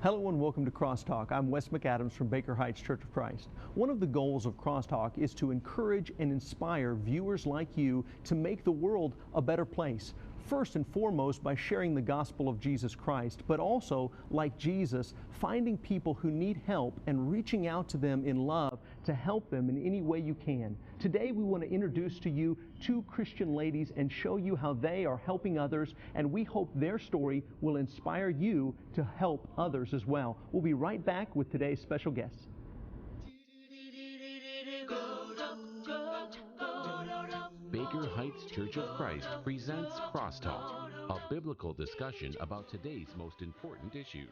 Hello and welcome to CrossTalk. I'm Wes McAdams from Baker Heights Church of Christ. One of the goals of CrossTalk is to encourage and inspire viewers like you to make the world a better place. First and foremost by sharing the gospel of Jesus Christ, but also, like Jesus, finding people who need help and reaching out to them in love to help them in any way you can. Today we want to introduce to you two Christian ladies and show you how they are helping others, and we hope their story will inspire you to help others as well. We'll be right back with today's special guests. Baker Heights Church of Christ presents CrossTalk, a biblical discussion about today's most important issues.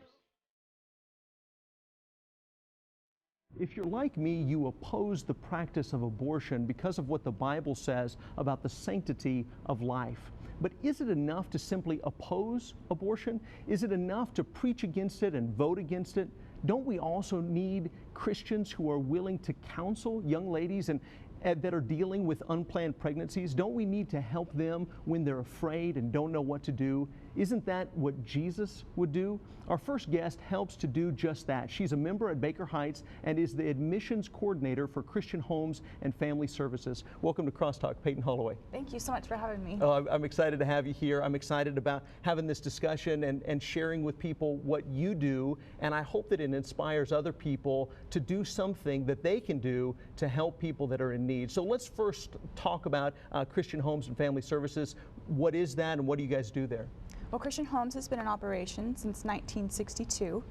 If you're like me, you oppose the practice of abortion because of what the Bible says about the sanctity of life. But is it enough to simply oppose abortion? Is it enough to preach against it and vote against it? Don't we also need Christians who are willing to counsel young ladies and that are dealing with unplanned pregnancies? Don't we need to help them when they're afraid and don't know what to do? Isn't that what Jesus would do? Our first guest helps to do just that. She's a member at Baker Heights and is the admissions coordinator for Christian Homes and Family Services. Welcome to CrossTalk, Peyton Holloway. Thank you so much for having me. I'm excited to have you here. I'm excited about having this discussion and sharing with people what you do, and I hope that it inspires other people to do something that they can do to help people that are in need. So let's first talk about Christian Homes and Family Services. What is that and what do you guys do there? Well, Christian Homes has been in operation since 1962.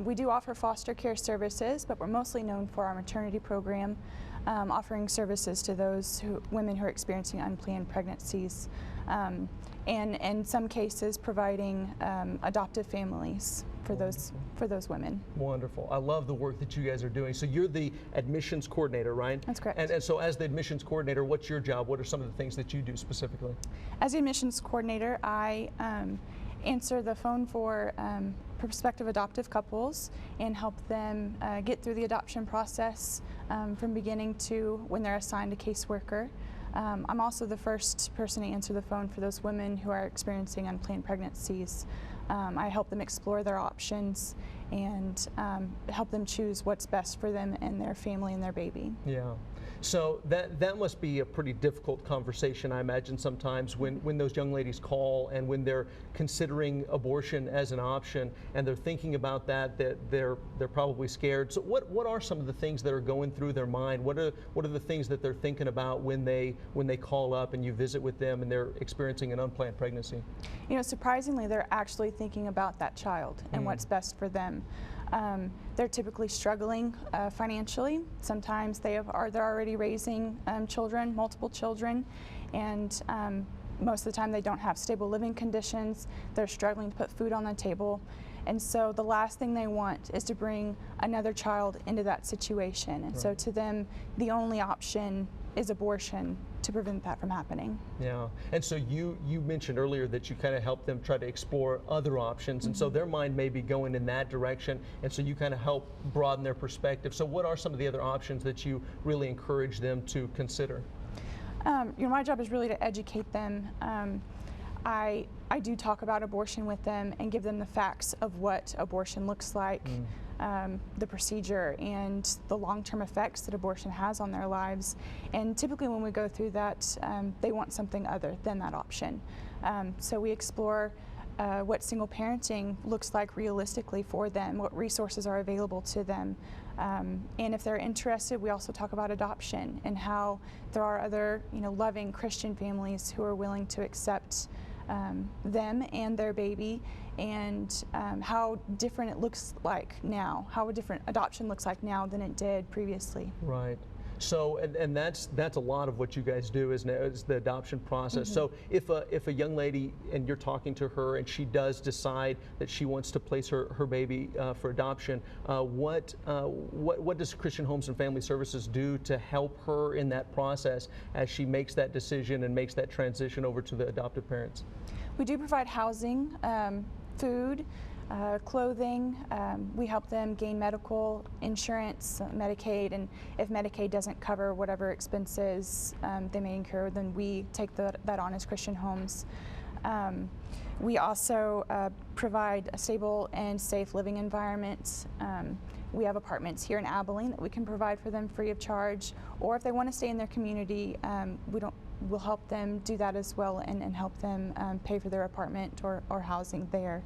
We do offer foster care services, but we're mostly known for our maternity program, offering services to those women who are experiencing unplanned pregnancies, and in some cases providing adoptive families for those women. Wonderful. I love the work that you guys are doing. So you're the admissions coordinator, right? That's correct. And so as the admissions coordinator, what's your job? What are some of the things that you do specifically? As the admissions coordinator, I answer the phone for prospective adoptive couples and help them get through the adoption process from beginning to when they're assigned a caseworker. I'm also the first person to answer the phone for those women who are experiencing unplanned pregnancies. I help them explore their options and help them choose what's best for them and their family and their baby. Yeah. So that must be a pretty difficult conversation, I imagine, sometimes when those young ladies call and when they're considering abortion as an option and they're thinking about that they're probably scared. So what are some of the things that are going through their mind? What are the things that they're thinking about when they call up and you visit with them and they're experiencing an unplanned pregnancy? You know, surprisingly, they're actually thinking about that child and what's best for them. They're typically struggling financially. Sometimes they're already raising children, multiple children, and most of the time they don't have stable living conditions. They're struggling to put food on the table. And so the last thing they want is to bring another child into that situation. And so to them, the only option is abortion to prevent that from happening. Yeah, and so you mentioned earlier that you kind of help them try to explore other options, and so their mind may be going in that direction, and so you kind of help broaden their perspective. So what are some of the other options that you really encourage them to consider? You know, my job is really to educate them. I do talk about abortion with them and give them the facts of what abortion looks like, the procedure, and the long-term effects that abortion has on their lives. And typically when we go through that, they want something other than that option. So we explore what single parenting looks like realistically for them, what resources are available to them. And if they're interested, we also talk about adoption and how there are other, loving Christian families who are willing to accept them and their baby, and how different it looks like now, how a different adoption looks like now than it did previously. Right. So, and that's a lot of what you guys do, isn't it? Is the adoption process. So if a young lady, and you're talking to her and she does decide that she wants to place her baby for adoption, what does Christian Homes and Family Services do to help her in that process as she makes that decision and makes that transition over to the adoptive parents? We do provide housing, food, clothing. We help them gain medical insurance, Medicaid, and if Medicaid doesn't cover whatever expenses they may incur, then we take that on as Christian Homes. We also provide a stable and safe living environment. We have apartments here in Abilene that we can provide for them free of charge, or if they want to stay in their community, we'll help them do that as well, and help them pay for their apartment or housing there.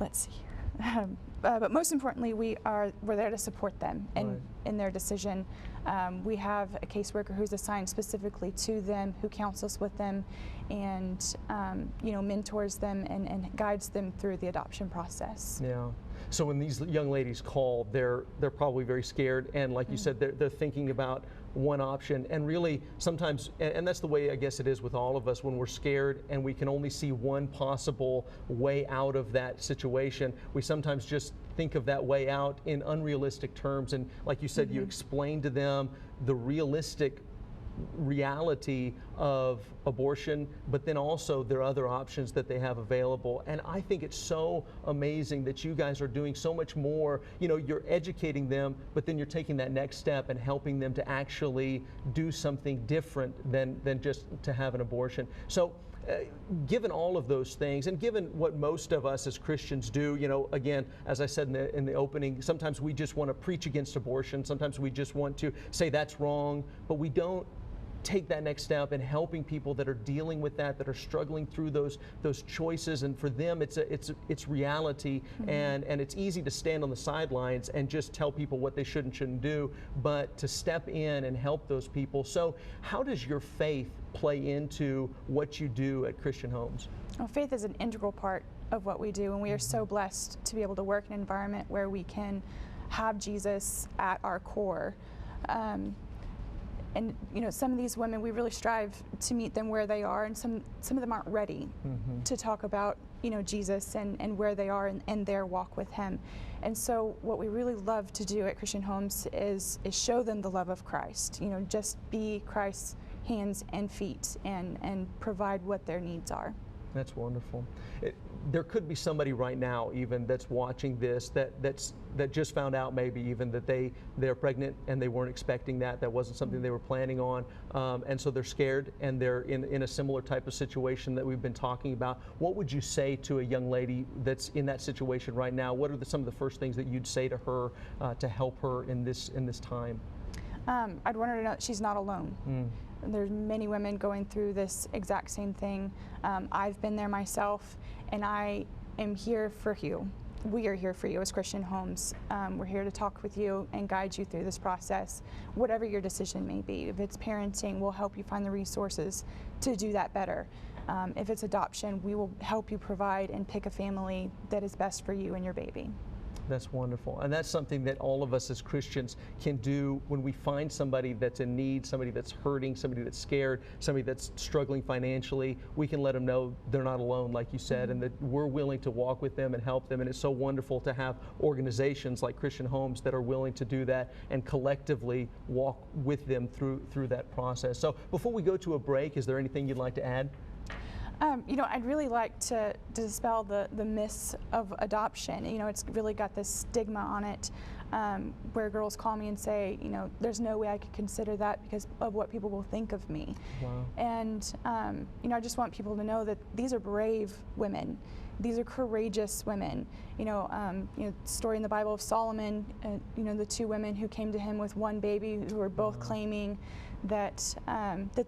Let's see here. But most importantly, we're there to support them in their decision. We have a caseworker who's assigned specifically to them, who counsels with them, and mentors them and guides them through the adoption process. Yeah. So when these young ladies call, they're probably very scared, and like you said, they're thinking about one option, and really sometimes, and that's the way I guess it is with all of us, when we're scared and we can only see one possible way out of that situation, we sometimes just think of that way out in unrealistic terms. And like you said, you explain to them the realistic reality of abortion, but then also there are other options that they have available. And I think it's so amazing that you guys are doing so much more. You're educating them, but then you're taking that next step and helping them to actually do something different than just to have an abortion. So given all of those things, and given what most of us as Christians do, again, as I said in the opening, sometimes we just want to preach against abortion. Sometimes we just want to say that's wrong, but we don't take that next step in helping people that are dealing with that are struggling through those choices. And for them, it's reality, and it's easy to stand on the sidelines and just tell people what they should and shouldn't do, but to step in and help those people. So how does your faith play into what you do at Christian Homes? Well, faith is an integral part of what we do, and we are so blessed to be able to work in an environment where we can have Jesus at our core. And some of these women, we really strive to meet them where they are, and some of them aren't ready to talk about Jesus and where they are in their walk with Him. And so what we really love to do at Christian Homes is show them the love of Christ. Just be Christ's hands and feet and provide what their needs are. That's wonderful. There could be somebody right now even that's watching this that just found out maybe even that they're pregnant and they weren't expecting that. That wasn't something they were planning on, and so they're scared and they're in a similar type of situation that we've been talking about. What would you say to a young lady that's in that situation right now? What are some of the first things that you'd say to her to help her in this time? I'd want her to know that she's not alone. There's many women going through this exact same thing. I've been there myself, and I am here for you. We are here for you as Christian Homes. We're here to talk with you and guide you through this process, whatever your decision may be. If it's parenting, we'll help you find the resources to do that better. If it's adoption, we will help you provide and pick a family that is best for you and your baby. That's wonderful. And that's something that all of us as Christians can do when we find somebody that's in need, somebody that's hurting, somebody that's scared, somebody that's struggling financially. We can let them know they're not alone, like you said, and that we're willing to walk with them and help them. And it's so wonderful to have organizations like Christian Homes that are willing to do that and collectively walk with them through that process. So before we go to a break, is there anything you'd like to add? I'd really like to dispel the myths of adoption. It's really got this stigma on it, where girls call me and say, there's no way I could consider that because of what people will think of me. Wow. And, I just want people to know that these are brave women. These are courageous women. Story in the Bible of Solomon, the two women who came to him with one baby who were both claiming that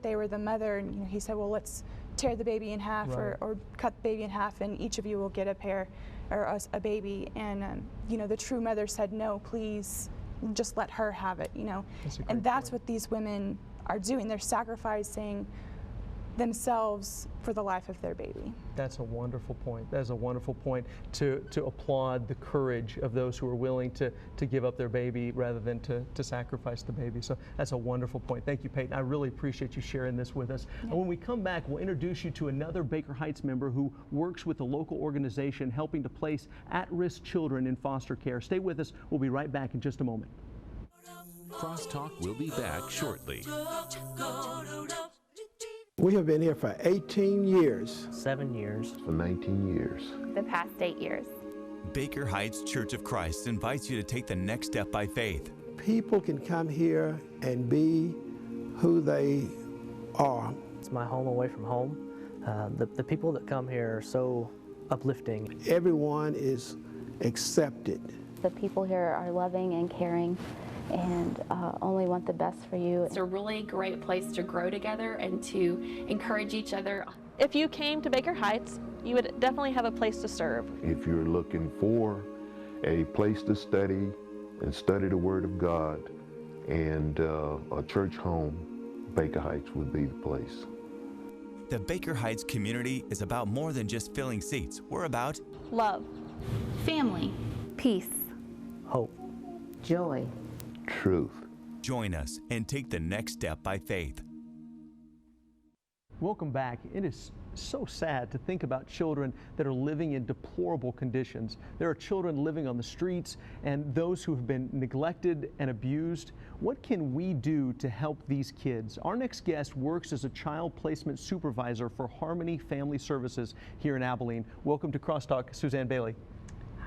they were the mother. And he said, well, let's tear the baby in half, or cut the baby in half, and each of you will get a pair or a baby. And the true mother said, no, please just let her have it. And that's what these women are doing. They're sacrificing themselves for the life of their baby. That's a wonderful point. That's a wonderful point to applaud the courage of those who are willing to give up their baby rather than to sacrifice the baby. So that's a wonderful point. Thank you, Peyton. I really appreciate you sharing this with us. Yeah. And when we come back, we'll introduce you to another Baker Heights member who works with a local organization helping to place at-risk children in foster care. Stay with us. We'll be right back in just a moment. CrossTalk will be back shortly. We have been here for 18 years. 7 years. For 19 years. The past 8 years. Baker Heights Church of Christ invites you to take the next step by faith. People can come here and be who they are It's my home away from home. The people that come here are so uplifting. Everyone is accepted. The people here are loving and caring and only want the best for you. It's a really great place to grow together and to encourage each other. If you came to Baker Heights, you would definitely have a place to serve. If you're looking for a place to study and study the Word of God and a church home, Baker Heights would be the place. The Baker Heights community is about more than just filling seats. We're about Love, Family, Peace, Hope, joy. truth. Join us and take the next step by faith. Welcome back. It is so sad to think about children that are living in deplorable conditions. There are children living on the streets and those who have been neglected and abused. What can we do to help these kids? Our next guest works as a child placement supervisor for Harmony Family Services here in Abilene. Welcome to CrossTalk, Suzanne Bailey.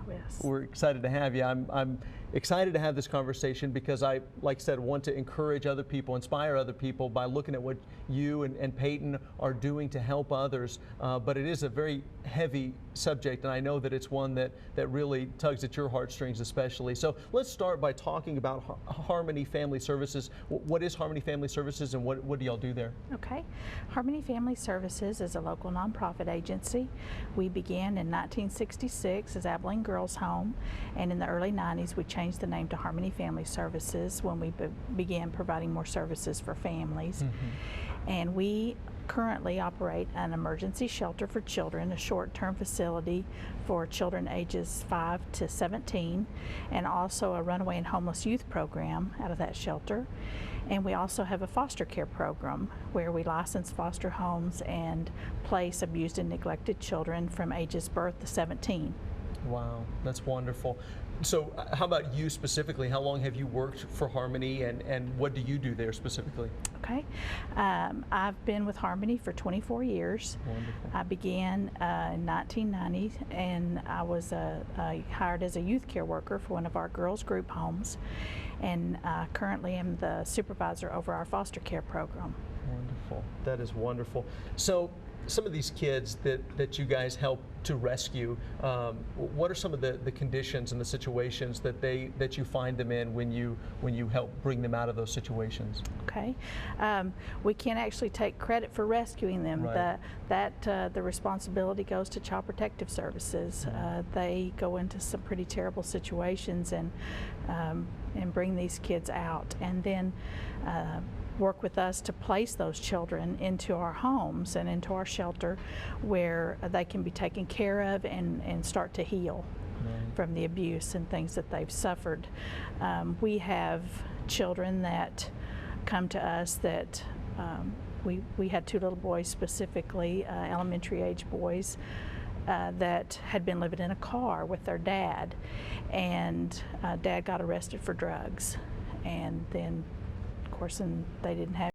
Yes. We're excited to have you. I'm excited to have this conversation because I, like I said, want to encourage other people, inspire other people by looking at what you and Peyton are doing to help others. But it is a very heavy subject, and I know that it's one that really tugs at your heartstrings especially. So let's start by talking about Harmony Family Services. What is Harmony Family Services, and what do y'all do there? Okay. Harmony Family Services is a local nonprofit agency. We began in 1966 as Abilene Girls Home, and in the early 90s we changed the name to Harmony Family Services when we began providing more services for families. Mm-hmm. And we currently operate an emergency shelter for children, a short-term facility for children ages 5 to 17, and also a runaway and homeless youth program out of that shelter. And we also have a foster care program where we license foster homes and place abused and neglected children from ages birth to 17. Wow, that's wonderful. So how about you specifically? How long have you worked for Harmony, and what do you do there specifically? Okay. I've been with Harmony for 24 years. Wonderful. I began in 1990, and I was hired as a youth care worker for one of our girls group homes, and currently am the supervisor over our foster care program. Wonderful. That is wonderful. So some of these kids that you guys help to rescue, what are some of the conditions and the situations that you find them in when you help bring them out of those situations? Okay. We can't actually take credit for rescuing them. Right. The responsibility goes to Child Protective Services. They go into some pretty terrible situations and bring these kids out, and then work with us to place those children into our homes and into our shelter where they can be taken care of and start to heal from the abuse and things that they've suffered. We have children that come to us that we had 2 little boys specifically, elementary age boys, that had been living in a car with their dad, and dad got arrested for drugs, and then of course, and they didn't have